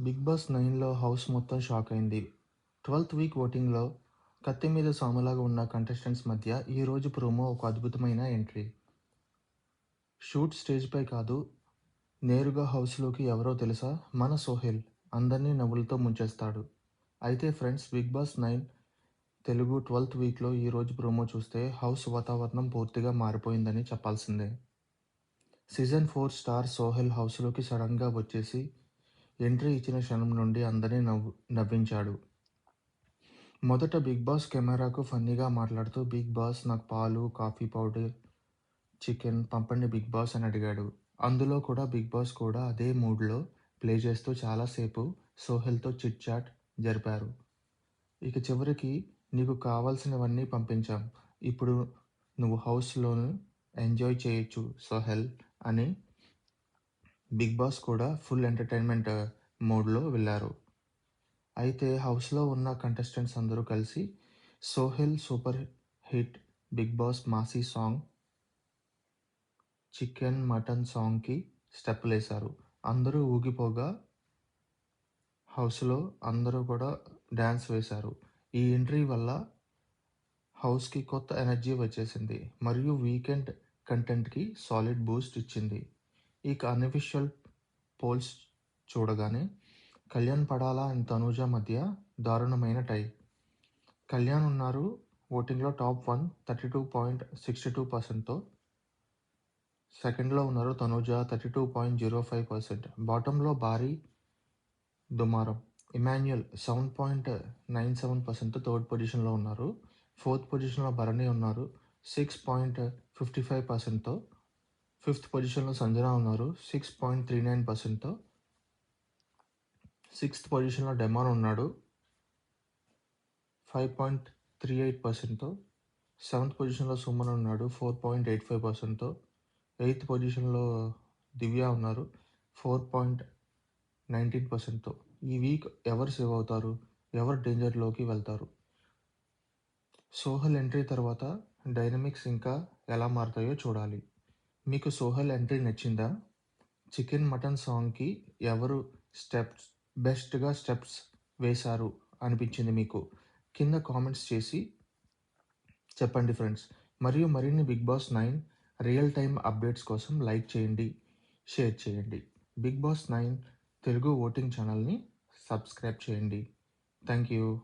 Big boss 9లో house మొత్తం shock అయింది. 12థ్ week ఓటింగ్‌లో కత్తి మీద సాములాగా ఉన్న కంటెస్టెంట్స్ మధ్య ఈరోజు ప్రోమో ఒక అద్భుతమైన ఎంట్రీ. షూట్ స్టేజ్‌పై కాదు, నేరుగా హౌస్‌లోకి ఎవరో తెలుసా? మన సోహెల్. అందరినీ నవ్వులతో ముంచేస్తాడు. అయితే ఫ్రెండ్స్, బిగ్ బాస్ 9 తెలుగు 12థ్ వీక్‌లో ఈరోజు ప్రోమో చూస్తే హౌస్ వాతావరణం పూర్తిగా మారిపోయిందని చెప్పాల్సిందే. సీజన్ 4 స్టార్ సోహెల్ హౌస్‌లోకి సడన్‌గా వచ్చేసి ఎంట్రీ ఇచ్చిన క్షణం నుండి అందరినీ నవ్వించాడు. మొదట బిగ్ బాస్ కెమెరాకు ఫన్నీగా మాట్లాడుతూ "బిగ్ బాస్, నాకు పాలు, కాఫీ పౌడర్, చికెన్ పంపండి బిగ్ బాస్" అని అడిగాడు. అందులో కూడా బిగ్ బాస్ కూడా అదే మూడ్‌లో ప్లే చేస్తూ చాలాసేపు సోహెల్‌తో చిట్ చాట్ జరిపారు. ఇక చివరికి "నీకు కావాల్సినవన్నీ పంపించాం. ఇప్పుడు నువ్వు హౌస్‌లోను ఎంజాయ్ చేయొచ్చు సోహెల్" అని బిగ్ బాస్ కూడా ఫుల్ ఎంటర్‌టైన్‌మెంట్ మోడ్‌లో వెళ్లారు. అయితే హౌస్‌లో ఉన్న కంటెస్టెంట్స్ అందరూ కలిసి Sohel super hit 'big boss' massy song 'chicken mutton' సాంగ్‌కి స్టెప్పులేశారు. అందరూ ఊగిపోగా హౌస్‌లో అందరూ కూడా డాన్స్ వేశారు. ఈ ఎంట్రీ వల్ల హౌస్‌కి కొత్త ఎనర్జీ వచ్చేసింది మరియు వీకెండ్ కంటెంట్‌కి సాలిడ్ బూస్ట్ ఇచ్చింది. ఇక అన్‌అఫీషియల్ పోల్స్ చూడగానే కళ్యాణ్ పడాలా అండ్ తనూజ మధ్య దారుణమైన టై. కళ్యాణ్ ఉన్నారు ఓటింగ్‌లో టాప్ 1 32.62%తో. సెకండ్‌లో ఉన్నారు తనూజ 32.05%. బాటమ్‌లో భారీ దుమారం. ఇమాన్యుయల్ 7.97%తో థర్డ్ పొజిషన్‌లో ఉన్నారు. ఫోర్త్ పొజిషన్‌లో భరణి ఉన్నారు 6.55%తో. ఫిఫ్త్ పొజిషన్‌లో సంజన ఉన్నారు 6.39%తో. సిక్స్త్ పొజిషన్‌లో డెమాన్ ఉన్నాడు 5.38%తో. సెవెంత్ పొజిషన్‌లో సుమన్ ఉన్నాడు 4.85%తో. ఎయిత్ పొజిషన్‌లో దివ్య ఉన్నారు 4.19%తో. ఈ వీక్ ఎవరు సేవ్ అవుతారు? ఎవరు డేంజర్‌లోకి వెళ్తారు? సోహెల్ ఎంట్రీ తర్వాత డైనమిక్స్ ఇంకా ఎలా మారతాయో చూడాలి. మీకు సోహెల్ ఎంట్రీ నచ్చిందా? చికెన్ మటన్ సాంగ్‌కి ఎవరు స్టెప్స్ వేశారు అనిపించింది మీకు? కింద కామెంట్స్ చేసి చెప్పండి ఫ్రెండ్స్. మరియు మరిన్ని Bigg Boss 9 real time updates కోసం లైక్ చేయండి, షేర్ చేయండి. బిగ్ బాస్ 9 తెలుగు ఓటింగ్ ఛానల్‌ని సబ్స్క్రైబ్ చేయండి. Thank you.